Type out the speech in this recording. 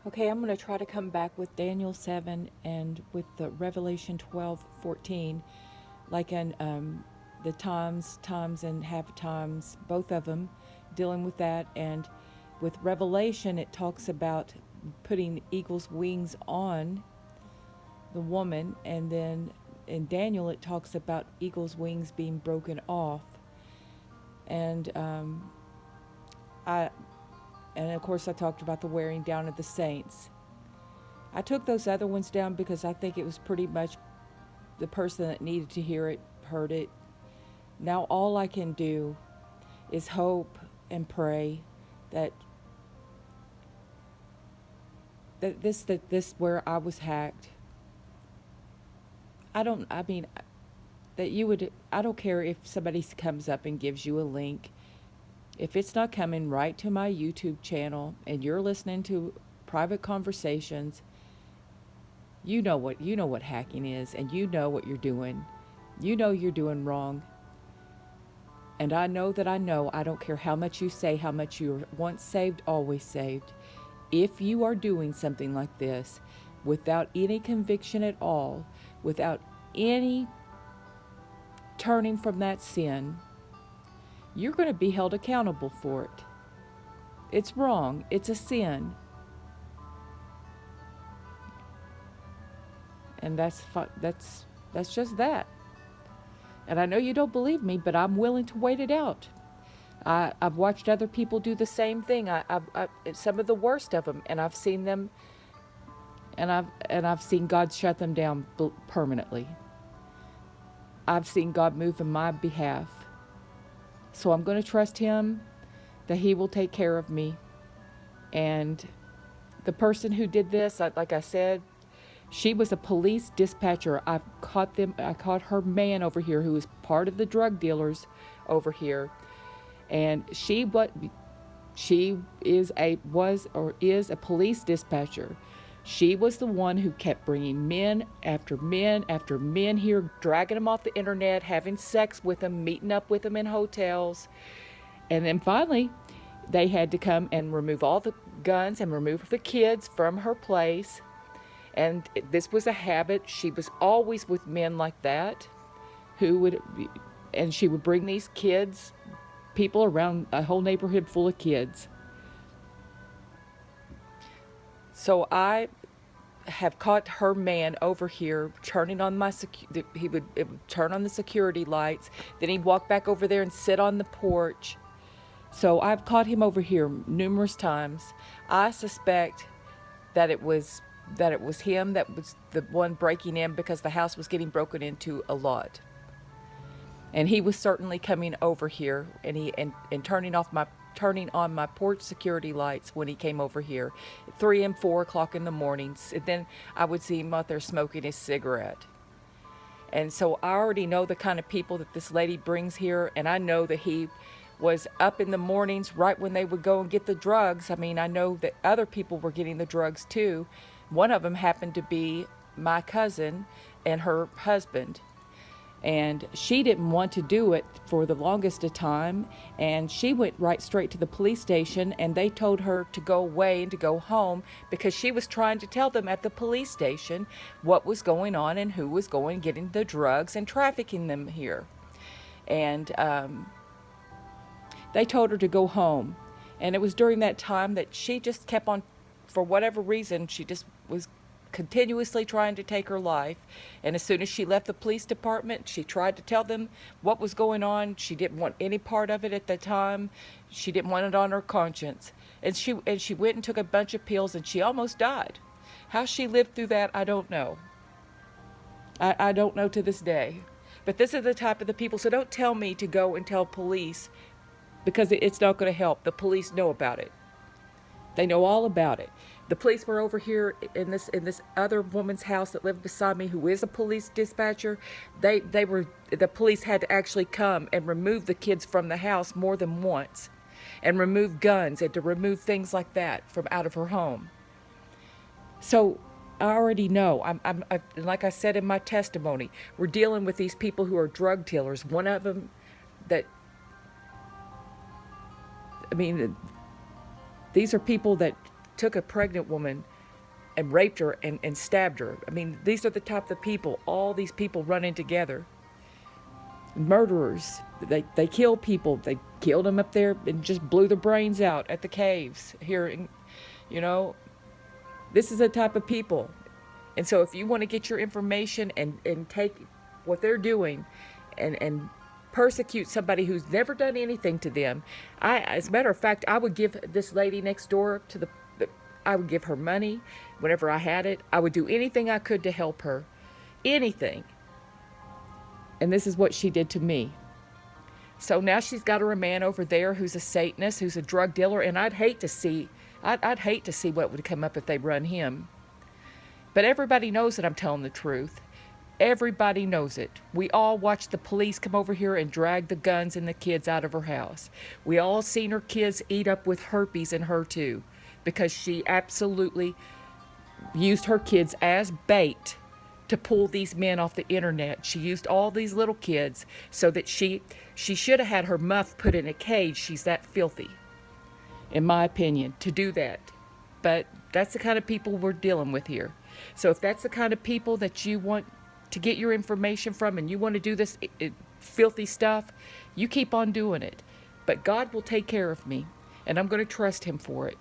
Okay, I'm going to try to come back with Daniel 7 and with the Revelation 12:14, like in the times and half times, both of them dealing with that. And with Revelation, it talks about putting eagle's wings on the woman, and then in Daniel, it talks about eagle's wings being broken off. And I, and of course, I talked about the wearing down of the saints. I took those other ones down because I think it was pretty much the person that needed to hear it heard it. Now all I can do is hope and pray that this where I was hacked. I mean that you would I don't care if somebody comes up and gives you a link. If it's not coming right to my YouTube channel and you're listening to private conversations, you know what hacking is, and you know what you're doing. You know you're doing wrong. And I know that I don't care how much you say, how much you were once saved, always saved. If you are doing something like this without any conviction at all, without any turning from that sin, you're going to be held accountable for it. It's wrong. It's a sin. And that's just that. And I know you don't believe me, but I'm willing to wait it out. I've watched other people do the same thing. Some of the worst of them, and I've seen them, and I've seen God shut them down permanently. I've seen God move in my behalf. So I'm going to trust Him that He will take care of me. And the person who did this, like I said, she was a police dispatcher. I caught her man over here who was part of the drug dealers over here, and she is a was or is a police dispatcher. She was the one who kept bringing men after men after men here, dragging them off the internet, having sex with them, meeting up with them in hotels. And then finally, they had to come and remove all the guns and remove the kids from her place. And this was a habit. She was always with men like that and she would bring these kids, people around a whole neighborhood full of kids. So I have caught her man over here turning on it would turn on the security lights. Then he'd walk back over there and sit on the porch. So I've caught him over here numerous times. I suspect that it was him that was the one breaking in because the house was getting broken into a lot. And he was certainly coming over here and turning on my porch security lights when he came over here, 3 and 4 o'clock in the mornings. And then I would see him out there smoking his cigarette. And so I already know the kind of people that this lady brings here, and I know that he was up in the mornings right when they would go and get the drugs. I mean, I know that other people were getting the drugs too. One of them happened to be my cousin and her husband. And she didn't want to do it for the longest of time. And she went right straight to the police station, and they told her to go away and to go home because she was trying to tell them at the police station what was going on and who was going getting the drugs and trafficking them here. And they told her to go home. And it was during that time that she just kept on, for whatever reason, she just was continuously trying to take her life. And as soon as she left the police department, she tried to tell them what was going on. She didn't want any part of it at the time. She didn't want it on her conscience. And she went and took a bunch of pills, and she almost died. How she lived through that, I don't know. I don't know to this day. But this is the type of the people. So don't tell me to go and tell police, because it's not going to help. The police know about it. They know all about it. The police were over here in this other woman's house that lived beside me, who is a police dispatcher. The police had to actually come and remove the kids from the house more than once, and remove guns and to remove things like that from out of her home. So I already know. Like I said in my testimony, we're dealing with these people who are drug dealers. One of them that, I mean, these are people that took a pregnant woman and raped her and stabbed her. I mean, these are the type of people, all these people running together. Murderers. They kill people. They killed them up there and just blew their brains out at the caves here. You know, this is the type of people. And so if you want to get your information and take what they're doing and persecute somebody who's never done anything to them, as a matter of fact, I would give this lady next door to I would give her money whenever I had it. I would do anything I could to help her. Anything. And this is what she did to me. So now she's got her a man over there who's a Satanist, who's a drug dealer, and I'd hate to see what would come up if they run him. But everybody knows that I'm telling the truth. Everybody knows it. We all watched the police come over here and drag the guns and the kids out of her house. We all seen her kids eat up with herpes in her too, because she absolutely used her kids as bait to pull these men off the internet. She used all these little kids so that she should have had her muff put in a cage. She's that filthy, in my opinion, to do that. But that's the kind of people we're dealing with here. So if that's the kind of people that you want to get your information from and you want to do this filthy stuff, you keep on doing it. But God will take care of me, and I'm going to trust him for it.